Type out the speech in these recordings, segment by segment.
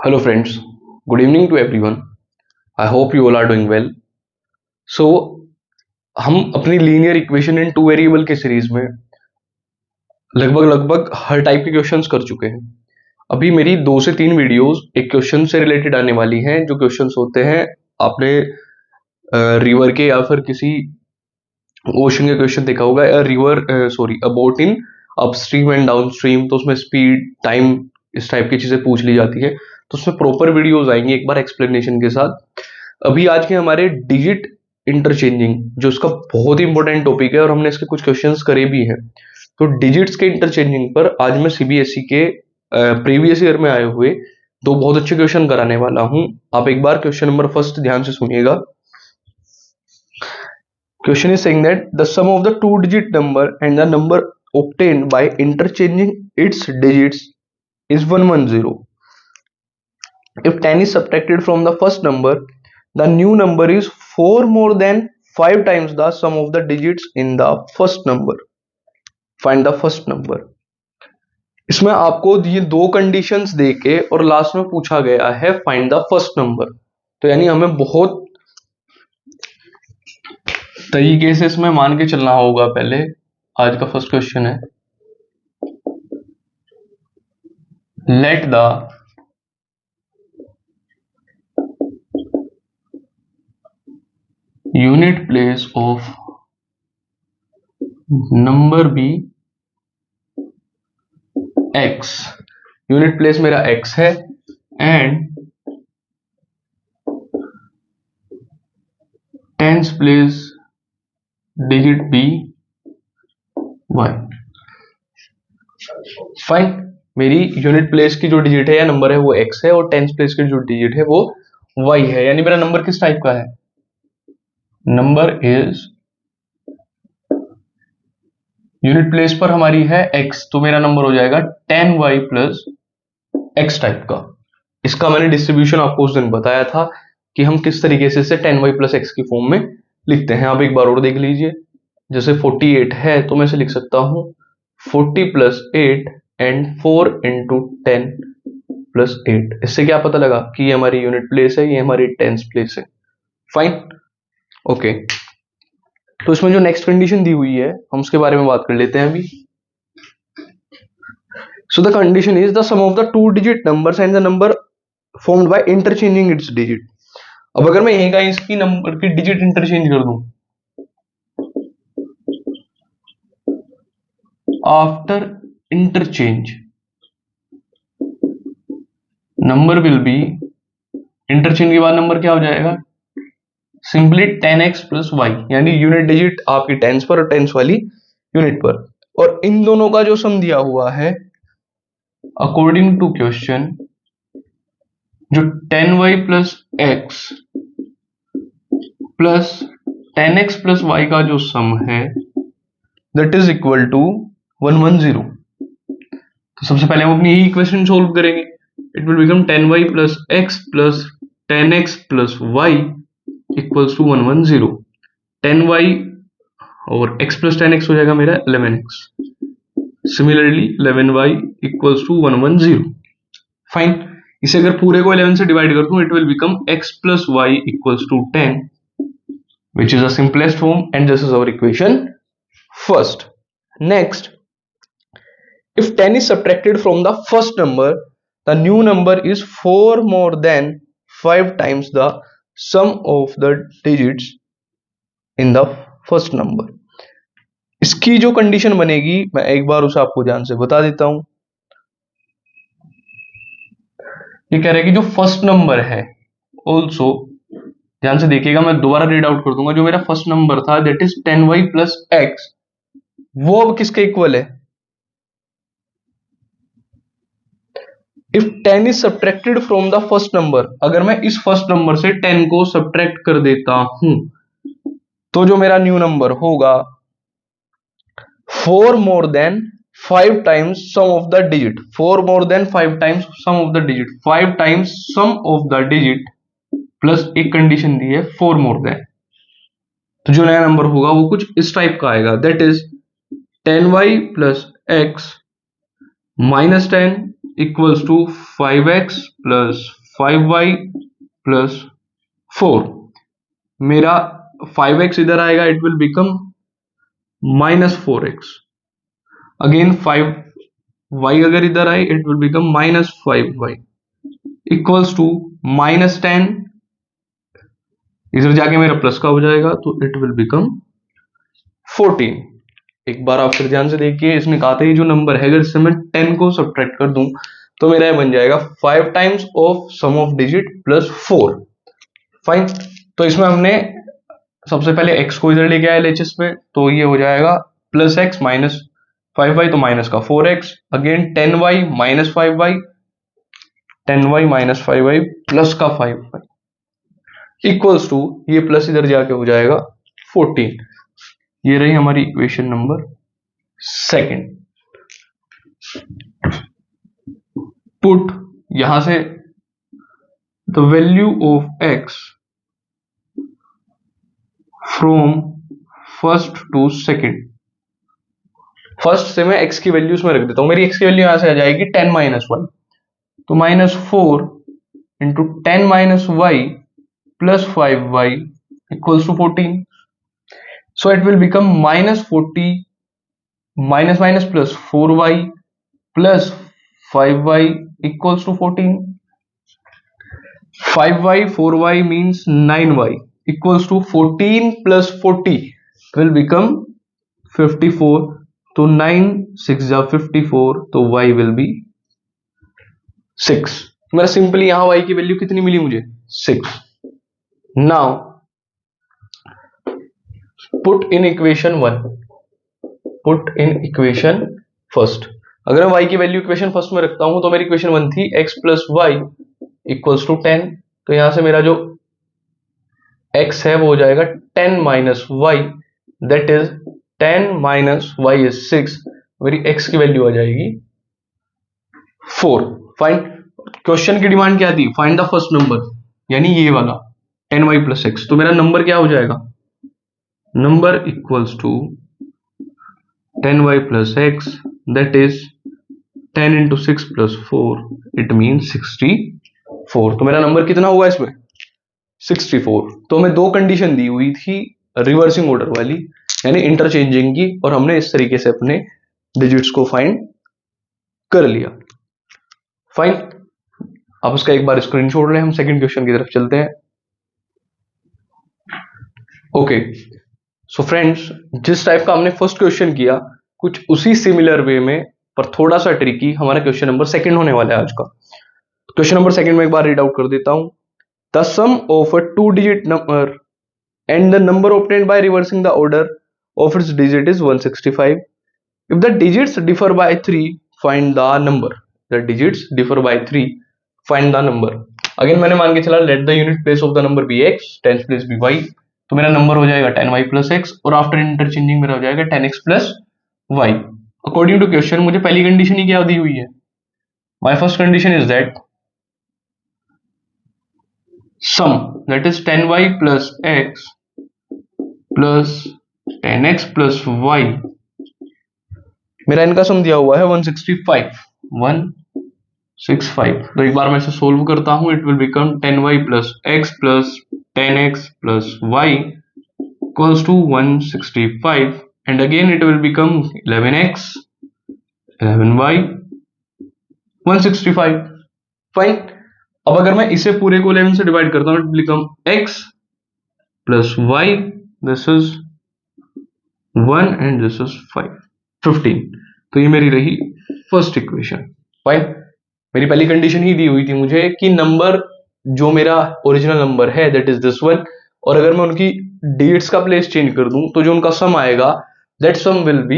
Hello friends, good evening to everyone. I hope you all are doing well. So हम अपनी linear equation in two variable के series में लगभग हर type के questions कर चुके हैं। अभी मेरी 2 से 3 वीडियोस एक क्वेश्चन से रिलेटेड आने वाली हैं, जो क्वेश्चंस होते हैं आपने रिवर के या फिर किसी ओशन के क्वेश्चन देखा होगा, river a boat in upstream and downstream, तो उसमें स्पीड टाइम इस टाइप की चीजें पूछ ली जाती है। तो उसमें प्रॉपर वीडियोस आएंगे एक बार एक्सप्लेनेशन के साथ। अभी आज के हमारे डिजिट इंटरचेंजिंग, जो इसका बहुत ही इंपॉर्टेंट टॉपिक है और हमने इसके कुछ क्वेश्चंस करे भी हैं। तो डिजिट्स के इंटरचेंजिंग पर आज मैं सीबीएसई के प्रीवियस ईयर में आए हुए 2 बहुत अच्छे क्वेश्चन कराने वाला हूं। आप एक बार क्वेश्चन नंबर फर्स्ट ध्यान से सुनिएगा। Question is saying that the sum of the two-digit number and the number obtained by interchanging its digits is 110. If 10 is subtracted from the first number, the new number is 4 more than 5 times the sum of the digits in the first number. Find the first number. इसमें आपको ये 2 conditions देके और last में पूछा गया है find the first number. तो यानी हमें बहुत तरीके से इसमें मान के चलना होगा। पहले आज का फर्स्ट क्वेश्चन है, let the unit place of number be x। Unit place मेरा x है and tens place digit be y। Fine, मेरी यूनिट प्लेस की जो डिजिट है या नंबर है वो x है और टेंस प्लेस की जो डिजिट है वो y है। यानी मेरा नंबर किस टाइप का है? नंबर इज यूनिट प्लेस पर हमारी है x, तो मेरा नंबर हो जाएगा 10y प्लस x टाइप का। इसका मैंने डिस्ट्रीब्यूशन आपको उस दिन बताया था कि हम किस तरीके से इसे 10y प्लस x की फॉर्म में लिखते हैं। आप एक बार और देख लीजिए। जैसे 48 है तो मैं इसे लिख सकता हूं 40 प्लस 8 एंड 4 इंटू 10 प्लस 8। इससे क्या पता लगा कि ये हमारी यूनिट प्लेस है, ये हमारी टेंस प्लेस है। Fine, okay. तो इसमें जो नेक्स्ट कंडीशन दी हुई है हम उसके बारे में बात कर लेते हैं अभी। So the condition is the sum of the two digit numbers and the number formed by interchanging its digit. अब अगर मैं यहीं का इसकी नंबर की डिजिट इंटरचेंज कर दूं, after interchange number will be, interchange के बाद नंबर क्या हो जाएगा? सिंपली 10x प्लस वाई, यानी यूनिट डिजिट आपकी टेंस पर और टेंस वाली यूनिट पर। और इन दोनों का जो सम दिया हुआ है अकॉर्डिंग टू क्वेश्चन, जो 10y plus x plus 10x plus y का जो सम है दैट इज इक्वल टू 110। तो सबसे पहले हम अपनी यही इक्वेशन सोल्व करेंगे। It will become 10y plus x plus 10x plus y equals to 110। 10y और x प्लस 10x हो जाएगा मेरा 11x। Similarly 11y equals to 110। Fine, इसे अगर पूरे को 11 से डिवाइड कर दूं, it will become x plus y equals to 10, which is the simplest form, and this is our equation first. Next, if 10 is subtracted from the first number, the new number is 4 more than 5 times the sum of the digits in the first number. इसकी जो condition बनेगी मैं एक बार उसे आपको ध्यान से बता देता हूं। ये कह रहा है कि जो फर्स्ट नंबर है, ऑल्सो ध्यान से देखिएगा, मैं दोबारा रीड आउट कर दूंगा। जो मेरा फर्स्ट नंबर था that is 10y plus x, वो अब किसके इक्वल है? If 10 is subtracted from the first number, अगर मैं इस फर्स्ट नंबर से 10 को सब्ट्रैक्ट कर देता हूं तो जो मेरा न्यू नंबर होगा 4 more than 5 times sum of the digit. 4 more than 5 times sum of the digit, 5 times sum of the digit plus एक कंडीशन दी है 4 मोर देन। तो जो नया नंबर होगा वो कुछ इस टाइप का आएगा, that is 10y plus x minus 10 equals to 5x plus 5y plus 4। मेरा 5x इधर आएगा, it will become minus 4x। Again 5y अगर इधर आए, it will become minus 5y equals to minus 10। इधर जाके मेरा प्लस का हो जाएगा, तो इट विल बिकम 14। एक बार आप फिर ध्यान से देखिए, इसने कहा था ये जो नंबर है, अगर इससे मैं 10 को सब्ट्रैक्ट कर दूं तो मेरा ये बन जाएगा 5 times of sum of digit plus 4। Fine. तो इसमें हमने सबसे पहले x को इधर लेके आया LHS में, तो ये हो जाएगा प्लस x माइनस 5y, तो माइनस का 4x, again 10y minus 5y, 10y minus 5y plus का 5y इक्वल्स टू, ये प्लस इधर जाके हो जाएगा 14। ये रही हमारी इक्वेशन नंबर सेकंड। पुट यहां से the value of x from first to second. First से मैं x की वैल्यूज में रख देता हूं। मेरी x की वैल्यू यहां से आ जाएगी 10 माइनस वाई, तो minus 4 into 10 minus y plus 5y equals to 14। So it will become minus 40 minus minus plus 4y plus 5y equals to 14. 5y 4y means 9y equals to 14 plus 40 will become 54. तो 9 6 जा 54, तो y will be 6। मेरा simply यहां y की value कितनी मिली मुझे? 6। Now put in equation 1, put in equation first. अगर मैं y की वैल्यू इक्वेशन फर्स्ट में रखता हूं तो मेरी इक्वेशन 1 थी x plus y equals to 10। तो यहां से मेरा जो x है वो हो जाएगा 10 minus y, that is 10 minus y is 6। मेरी x की वैल्यू आ जाएगी 4। फाइंड, क्वेश्चन की डिमांड क्या थी? फाइंड द फर्स्ट नंबर, यानी ये वाला 10y प्लस x। तो मेरा नंबर क्या हो जाएगा? Number equals to 10y plus x, that is 10 into 6 plus 4, it means 64। तो मेरा नंबर कितना हुआ इसमें? 64। तो हमें दो कंडीशन दी हुई थी रिवर्सिंग ऑर्डर वाली, यानी इंटरचेंजिंग की, और हमने इस तरीके से अपने डिजिट्स को फाइंड कर लिया। फाइन, आप उसका एक बार स्क्रीनशॉट लें। हम सेकंड क्वेश्चन की तरफ चलते हैं। ओके सो फ्रेंड्स, जिस टाइप का हमने फर्स्ट क्वेश्चन किया, कुछ उसी सिमिलर वे में पर थोड़ा सा ट्रिकी हमारा क्वेश्चन नंबर सेकंड होने वाला है आज का। क्वेश्चन नंबर सेकंड में एक बार रीड आउट कर देता हूं। The sum of a 2 digit number and the number obtained by reversing the order of its digit is 165। If the digits differ by 3 find the number. The digits differ by 3 find the number. Again मैंने मान के चला let the unit place of the number be x, tens place be y. तो मेरा number हो जाएगा 10y plus x, और after interchanging मेरा हो जाएगा 10x plus y. According to question मुझे पहली कंडीशन ही क्या दी हुई है? My first condition is that sum, that is 10y plus x plus 10x plus y. मेरा इनका सम दिया हुआ है 165। तो एक बार मैं इसे सोल्व करता हूं। It will become 10y plus x plus 10x plus y equals to 165, and again it will become 11x 11y 165। Fine. अब अगर मैं इसे पूरे को 11 से डिवाइड करता हूं, it will become x plus y, this is 1 and this is 15। तो ये मेरी रही फर्स्ट इक्वेशन। फाइन, मेरी पहली कंडीशन ही दी हुई थी मुझे कि नंबर जो मेरा ओरिजिनल नंबर है दैट इज दिस वन, और अगर मैं उनकी डिजिट्स का प्लेस चेंज कर दूं तो जो उनका सम आएगा that sum will be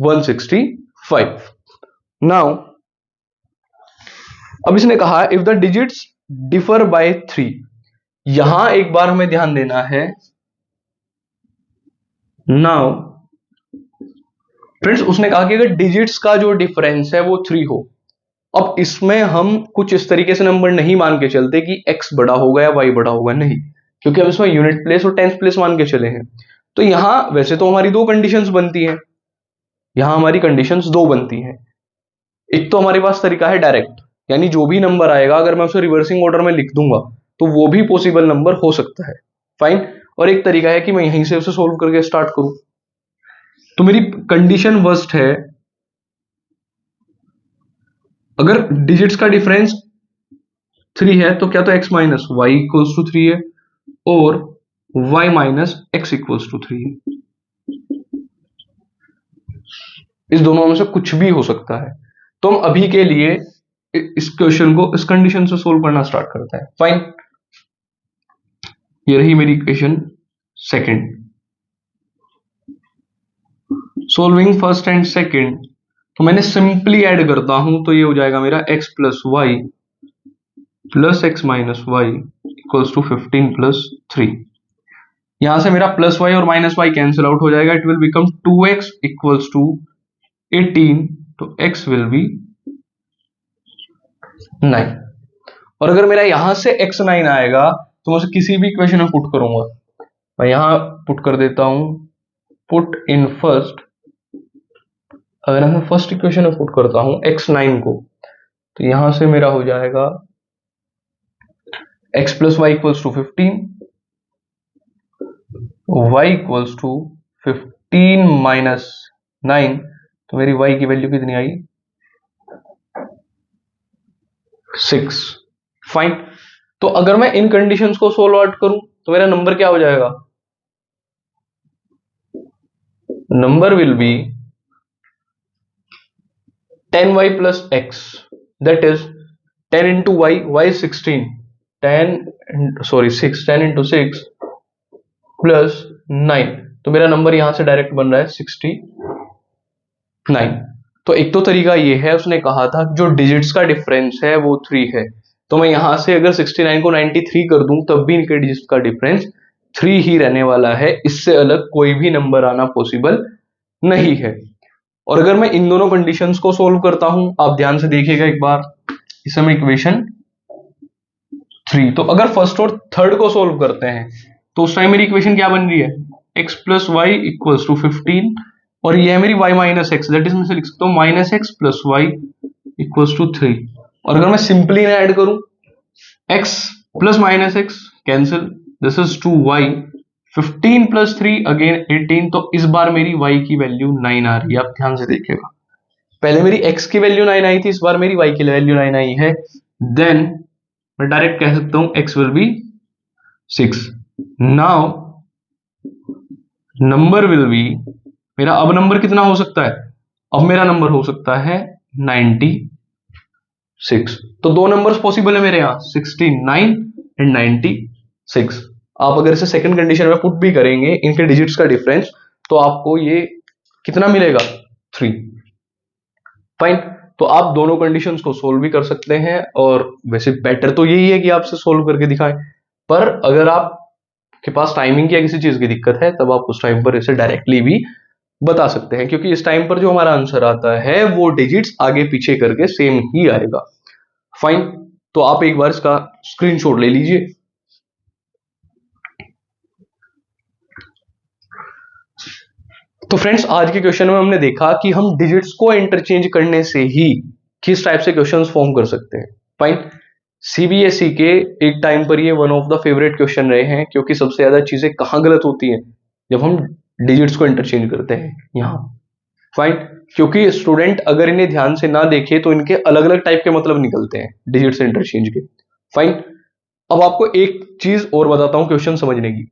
165। Now अब इसने कहा if the digits differ by 3। यहां एक बार हमें ध्यान देना है। नाउ फ्रेंड्स, उसने कहा कि अगर डिजिट्स का जो डिफरेंस है वो 3 हो। अब इसमें हम कुछ इस तरीके से नंबर नहीं मान के चलते कि x बड़ा होगा या y बड़ा होगा, नहीं, क्योंकि हम इसमें यूनिट प्लेस और टेंथ प्लेस मान के चले हैं। तो यहां वैसे तो हमारी दो कंडीशंस बनती हैं, यहां हमारी कंडीशंस दो बनती हैं। एक तो हमारे पास तरीका है डायरेक्ट, यानी जो भी नंबर आएगा अगर मैं उसे रिवर्सिंग ऑर्डर में लिख दूंगा तो वो भी पॉसिबल नंबर हो सकता है, फाइन। और एक तरीका है कि मैं यहीं से उसे सोल्व करके स्टार्ट करूं। तो मेरी कंडीशन वर्स्ट है, अगर डिजिट्स का डिफरेंस 3 है तो क्या तो x minus y equals to 3 है और y minus x equals to 3 है। इस दोनों में से कुछ भी हो सकता है। तो हम अभी के लिए इस क्वेश्चन को इस कंडीशन से सोल्व करना स्टार्ट करते हैं, फाइन। ये रही मेरी equation second. Solving first and second, तो मैंने सिंपली ऐड करता हूं तो ये हो जाएगा मेरा x plus y plus x minus y equals to 15 plus 3। यहां से मेरा प्लस वाई और माइनस वाई कैंसिल आउट हो जाएगा, it will become 2x equals to 18, तो x विल बी 9। और अगर मेरा यहां से x9 आएगा तो मैं उसे किसी भी इक्वेशन में पुट करूंगा। मैं यहां पुट कर देता हूं, पुट इन फर्स्ट। अगर मैं फर्स्ट इक्वेशन में पुट करता हूं x9 को, तो यहां से मेरा हो जाएगा x plus y equals to 15, y equals to 15 minus 9, तो मेरी y की वैल्यू कितनी आई 6, फाइन। तो अगर मैं इन कंडीशंस को सोल्व आउट करूं तो मेरा नंबर क्या हो जाएगा, number will be 10y plus x, that is 10 into y is 16, 10 into 6 plus 9, तो मेरा नंबर यहां से डायरेक्ट बन रहा है 69। तो एक तो तरीका ये है, उसने कहा था जो डिजिट्स का डिफरेंस है वो 3 है, तो मैं यहां से अगर 69 को 93 कर दूं तब भी इनके डिजिट्स का डिफरेंस 3 ही रहने वाला है, इससे अलग कोई भी नंबर आना पॉसिबल नहीं है। और अगर मैं इन दोनों कंडीशंस को सोल्व करता हूं, आप ध्यान से देखिएगा एक बार, इसे मैं इक्वेशन 3, तो अगर फर्स्ट और थर्ड को सोल्व करते हैं तो उस टाइम मेरी इक्वेशन क्या बन रही है, x plus y equals to 15, और ये है मेरी y minus x, that is मैं लिख सकता हूँ minus x plus y equals to 3। और अगर मैं सिंपली ना ऐड करूं, x plus minus x cancel, this is 2y, 15 plus 3 again 18, तो इस बार मेरी y की वैल्यू 9 आ रही है। आप ध्यान से देखिएगा, पहले मेरी x की वैल्यू 9 आई थी, इस बार मेरी y की वैल्यू 9 आई है, देन मैं डायरेक्ट कह सकता हूं x will be 6। Now number will be, मेरा अब नंबर कितना हो सकता है, अब मेरा नंबर हो सकता है 96। तो दो नंबर्स पॉसिबल है मेरे यहाँ, 69 एंड 96। आप अगर इसे सेकंड कंडीशन में पुट भी करेंगे इनके डिजिट्स का डिफरेंस, तो आपको ये कितना मिलेगा 3, फाइन। तो आप दोनों कंडीशंस को सोल्व भी कर सकते हैं, और वैसे बेटर तो यही है कि आपसे सोल्व करके दिखाएं, पर अगर आपके पास टाइमिंग की या किसी चीज की दिक्कत है तब आप उस टाइम पर इसे डायरेक्टली भी बता सकते हैं, क्योंकि इस टाइम पर जो हमारा आंसर आता है वो डिजिट्स आगे पीछे करके सेम ही आएगा, फाइन। तो आप एक बार इसका स्क्रीनशॉट ले लीजिए। तो फ्रेंड्स, आज के क्वेश्चन में हमने देखा कि हम डिजिट्स को इंटरचेंज करने से ही किस टाइप से क्वेश्चंस फॉर्म कर सकते हैं, फाइन। सीबीएसई के एक टाइम पर ये one of the favourite question रहे हैं, क्योंकि सबसे ज्यादा चीजें कहां गलत होती हैं, जब हम डिजिट्स को इंटरचेंज करते हैं यहाँ, फाइन। क्योंकि स्टूडेंट अगर इन्हें ध्यान से ना देखे तो इनके अलग अलग टाइप के मतलब निकलते हैं डिजिट्स इंटरचेंज के, फाइन। अब आपको एक चीज और बताता हूं क्वेश्चन समझने की।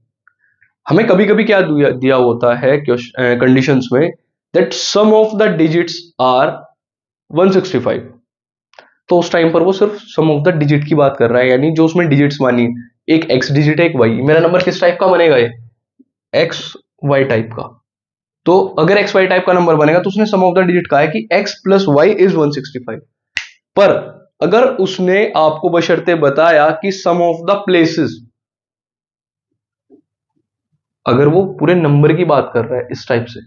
हमें कभी कभी क्या दिया होता है कंडीशंस में, that sum of the digits are 165, तो उस टाइम पर वो सिर्फ सम ऑफ द डिजिट की बात कर रहा है, यानी जो उसमें डिजिट्स मानी, एक x डिजिट है एक y, मेरा नंबर किस टाइप का बनेगा, ये x y टाइप का। तो अगर x y टाइप का नंबर बनेगा तो उसने सम ऑफ द डिजिट कहा है कि x प्लस वाई इज 165, पर अगर उसने आपको बशर्ते बताया कि सम ऑफ द प्लेसेस, अगर वो पूरे नंबर की बात कर रहा है इस टाइप से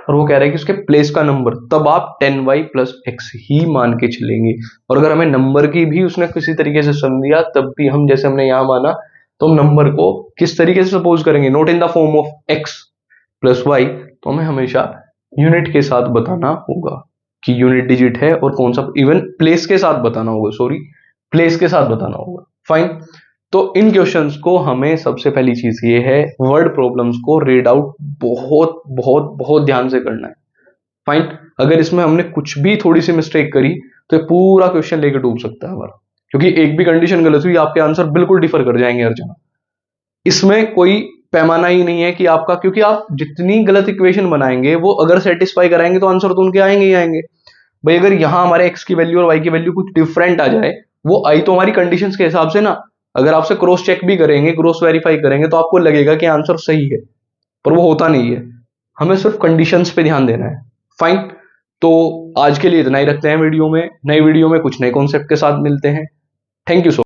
और वो कह रहा है कि उसके प्लेस का नंबर, तब आप 10y प्लस एक्स ही मान के चलेंगे। और अगर हमें नंबर की भी उसने किसी तरीके से सम दिया तब भी हम, जैसे हमने यहां माना, तो हम नंबर को किस तरीके से सपोज करेंगे, not in the form of x plus y, तो हमें हमेशा यूनिट के साथ बताना होगा। कि यूनिट डिजिट है और कौन सा, इवन प्लेस के साथ बताना होगा, सॉरी प्लेस के साथ बताना होगा। फाइन। तो इन क्वेश्चंस को हमें सबसे पहली चीज ये है, वर्ड प्रॉब्लम्स को रीड आउट बहुत बहुत बहुत ध्यान से करना है। फाइन। अगर इसमें हमने कुछ भी थोड़ी सी मिस्टेक करी तो ये पूरा क्वेश्चन लेके डूब सकता है हमारा, क्योंकि एक भी कंडीशन गलत हुई आपके आंसर बिल्कुल डिफर कर जाएंगे हर जगह। इसमें कोई पैमाना ही नहीं है कि आपका, क्योंकि आप जितनी गलत इक्वेशन बनाएंगे वो अगर सेटिस्फाई कराएंगे तो आंसर तो उनके आएंगे ही आएंगे। भाई अगर यहां हमारे एक्स की वैल्यू और वाई की वैल्यू कुछ डिफरेंट आ जाए, वो आई तो हमारी कंडीशंस के हिसाब से ना, अगर आपसे क्रॉस चेक भी करेंगे, क्रॉस वेरीफाई करेंगे तो आपको लगेगा कि आंसर सही है, पर वो होता नहीं है। हमें सिर्फ कंडीशंस पे ध्यान देना है। फाइन। तो आज के लिए इतना ही रखते हैं वीडियो में, नई वीडियो में कुछ नए कॉन्सेप्ट के साथ मिलते हैं। Thank you so